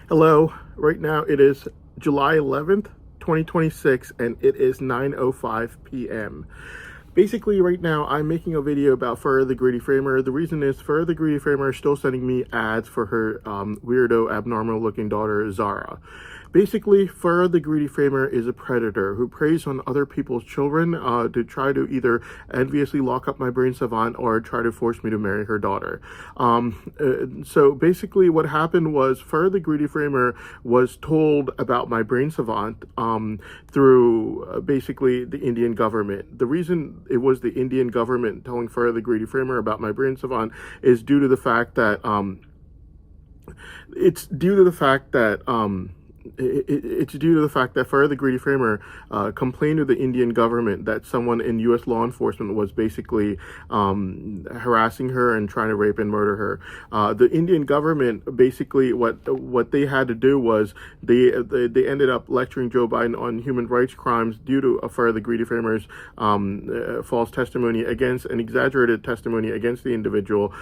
Hello, right now it is July 11th, 2026, and it is 9:05 p.m. Basically, right now I'm making a video about Fur the Greedy Framer. The reason is Fur the Greedy Framer is still sending me ads for her weirdo, abnormal looking daughter, Zara. Basically, Fur the Greedy Framer is a predator who preys on other people's children to try to either enviously lock up my brain savant or try to force me to marry her daughter. So basically, what happened was Fur the Greedy Framer was told about my brain savant through basically the Indian government. The reason it was the Indian government telling Fur the Greedy Framer about my brain savant is due to the fact that it's due to the fact that it's due to the fact that Fur the Greedy Framer complained to the Indian government that someone in U.S. law enforcement was basically harassing her and trying to rape and murder her. The Indian government basically what they had to do was they ended up lecturing Joe Biden on human rights crimes due to Fur the Greedy Framer's false testimony against an exaggerated testimony against the individual.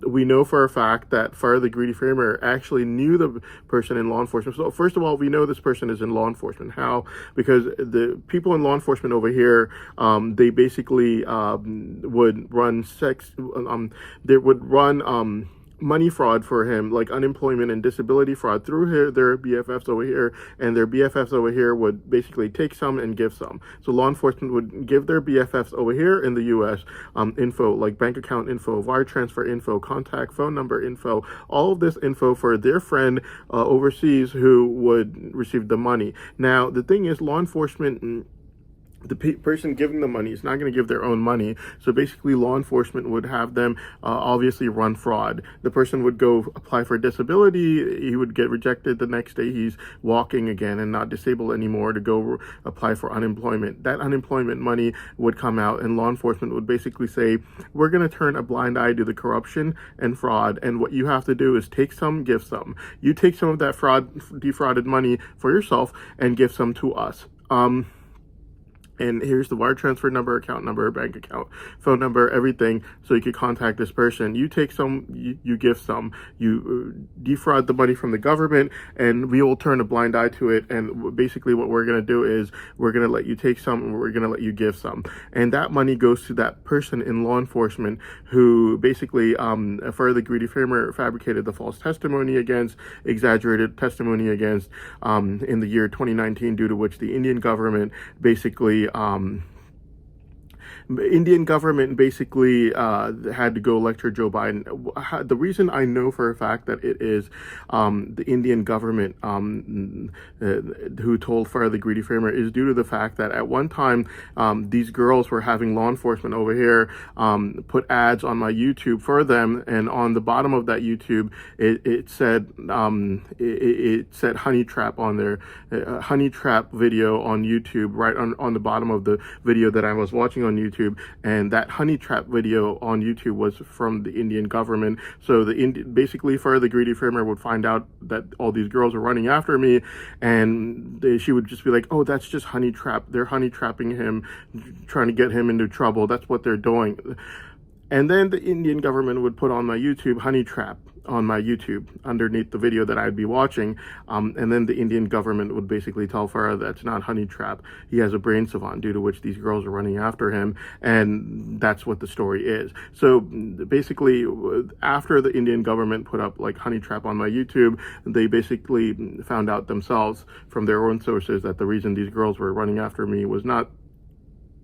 We know for a fact that Fur the Greedy Framer actually knew the person in law enforcement. So first of all, we know this person is in law enforcement. How? Because the people in law enforcement over here, they basically would run they would run money fraud for him, like unemployment and disability fraud through their BFFs over here, and their BFFs over here would basically take some and give some. So law enforcement would give their BFFs over here in the U.S. Info like bank account info, wire transfer info, contact phone number info, all of this info for their friend overseas who would receive the money. Now the thing is, law enforcement, the person giving the money is not going to give their own money. So basically, law enforcement would have them obviously run fraud. The person would go apply for disability. He would get rejected. The next day, he's walking again and not disabled anymore to go apply for unemployment. That unemployment money would come out, and law enforcement would basically say, we're going to turn a blind eye to the corruption and fraud. And what you have to do is take some, give some. You take some of that defrauded money for yourself and give some to us. And here's the wire transfer number, account number, bank account, phone number, everything, so you can contact this person. You take some, you give some, you defraud the money from the government, and we will turn a blind eye to it. And basically what we're going to do is we're going to let you take some, and we're going to let you give some. And that money goes to that person in law enforcement who basically, Fur the Greedy Framer fabricated the false testimony against, exaggerated testimony against, in the year 2019, due to which the Indian government basically had to go lecture Joe Biden. The reason I know for a fact that it is the Indian government who told Fur the Greedy Framer is due to the fact that at one time these girls were having law enforcement over here put ads on my YouTube for them, and on the bottom of that YouTube it said honey trap on their honey trap video on YouTube, right on the bottom of the video that I was watching on YouTube. And that honey trap video on YouTube was from the Indian government. So basically Fur the Greedy Framer would find out that all these girls are running after me, and she would just be like, oh, that's just honey trap. They're honey trapping him, trying to get him into trouble. That's what they're doing. And then the Indian government would put on my YouTube honey trap on my YouTube underneath the video that I'd be watching, and then the Indian government would basically tell Farah that's not honey trap. He has a brain savant, due to which these girls are running after him, and that's what the story is. So basically, after the Indian government put up like honey trap on my YouTube, they basically found out themselves from their own sources that the reason these girls were running after me was not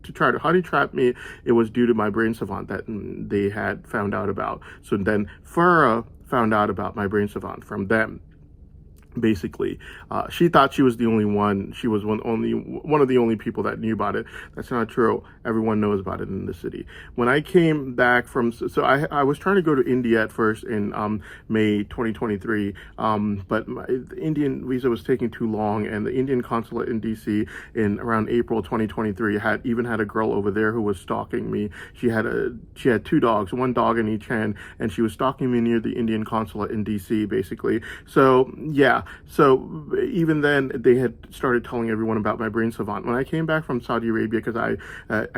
to try to honey trap me. It was due to my brain savant that they had found out about. So then Farah found out about my brain savant from them. Basically, she thought she was the only one. She was one of the only people that knew about it. That's not true. Everyone knows about it in the city. When I came back from, so I was trying to go to India at first in May 2023, but the Indian visa was taking too long, and the Indian consulate in DC in around April 2023 had a girl over there who was stalking me. She had two dogs, one dog in each hand, and she was stalking me near the Indian consulate in DC, basically. So yeah. yeah. So even then, they had started telling everyone about my brain savant. When I came back from Saudi Arabia, because I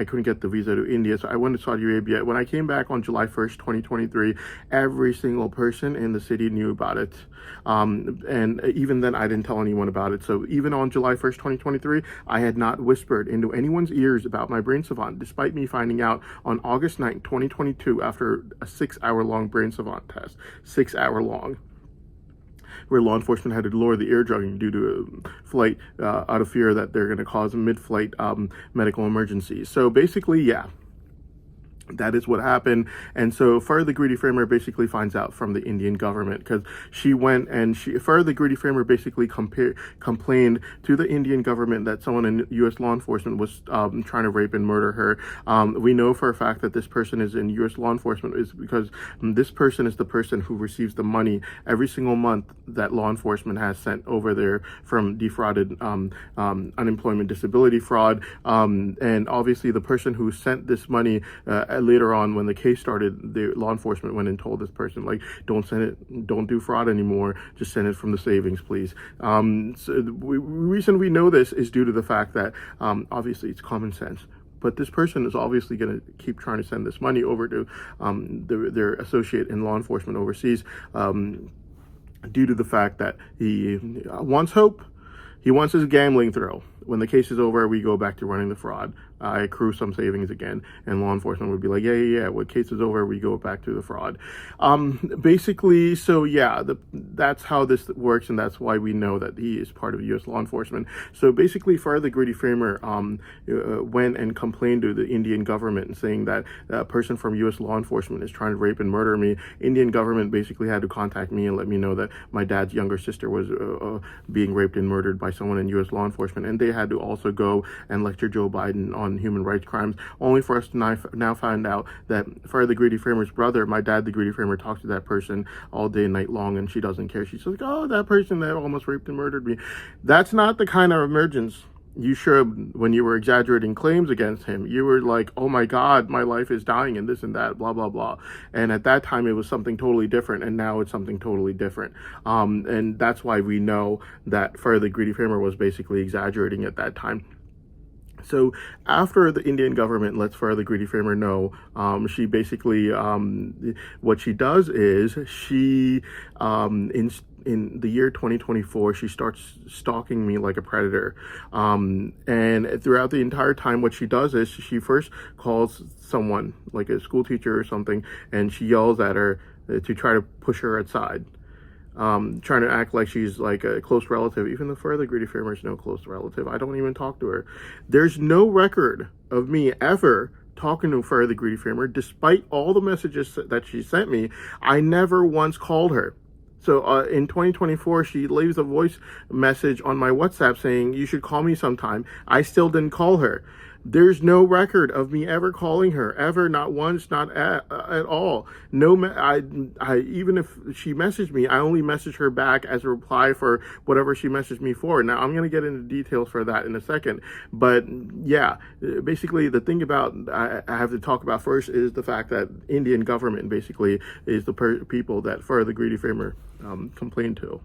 couldn't get the visa to India, so I went to Saudi Arabia. When I came back on July 1st, 2023, every single person in the city knew about it. And even then, I didn't tell anyone about it. So even on July 1st, 2023, I had not whispered into anyone's ears about my brain savant, despite me finding out on August 9th, 2022, after a 6-hour-long brain savant test. 6-hour long. Where law enforcement had to lower the air drugging due to a flight out of fear that they're going to cause a mid-flight medical emergency. So basically, yeah. That is what happened. And so Farah the Greedy Framer basically finds out from the Indian government, because she went and Farah the Greedy Framer basically complained to the Indian government that someone in U.S. law enforcement was trying to rape and murder her. We know for a fact that this person is in U.S. law enforcement is because this person is the person who receives the money every single month that law enforcement has sent over there from defrauded unemployment disability fraud. And obviously the person who sent this money later on, when the case started, the law enforcement went and told this person, like, don't send it, don't do fraud anymore, just send it from the savings, please. So the reason we know this is due to the fact that obviously it's common sense. But this person is obviously going to keep trying to send this money over to their associate in law enforcement overseas, due to the fact that he wants hope. He wants his gambling thrill. When the case is over, we go back to running the fraud. I accrue some savings again, and law enforcement would be like, yeah. When case is over, we go back to the fraud. Basically, so yeah, that's how this works, and that's why we know that he is part of U.S. law enforcement. So basically, Farah the Greedy Framer went and complained to the Indian government, saying that a person from U.S. law enforcement is trying to rape and murder me. Indian government basically had to contact me and let me know that my dad's younger sister was being raped and murdered by someone in U.S. law enforcement, and they had to also go and lecture Joe Biden on human rights crimes, only for us to now find out that Farah the Greedy Framer's brother, my dad the Greedy Framer, talks to that person all day and night long, and she doesn't care. She's like, oh, that person that almost raped and murdered me. That's not the kind of emergence you should, when you were exaggerating claims against him. You were like, oh my God, my life is dying and this and that, blah, blah, blah. And at that time, it was something totally different, and now it's something totally different. And that's why we know that Farah the Greedy Framer was basically exaggerating at that time. So after the Indian government lets Farah the Greedy Framer know, she basically, what she does is she, in the year 2024, she starts stalking me like a predator. And throughout the entire time, what she does is she first calls someone, like a school teacher or something, and she yells at her to try to push her aside. Trying to act like she's like a close relative, even though Farah the Greedy Framer is no close relative. I don't even talk to her. There's no record of me ever talking to Farah the Greedy Framer, despite all the messages that she sent me. I never once called her. So in 2024, she leaves a voice message on my WhatsApp saying, you should call me sometime. I still didn't call her. There's no record of me ever calling her, ever, not once, not at all. No, I even if she messaged me, I only messaged her back as a reply for whatever she messaged me for. Now, I'm going to get into details for that in a second. But yeah, basically the thing about I have to talk about first is the fact that Indian government basically is the people that Farah the Greedy Framer complained to.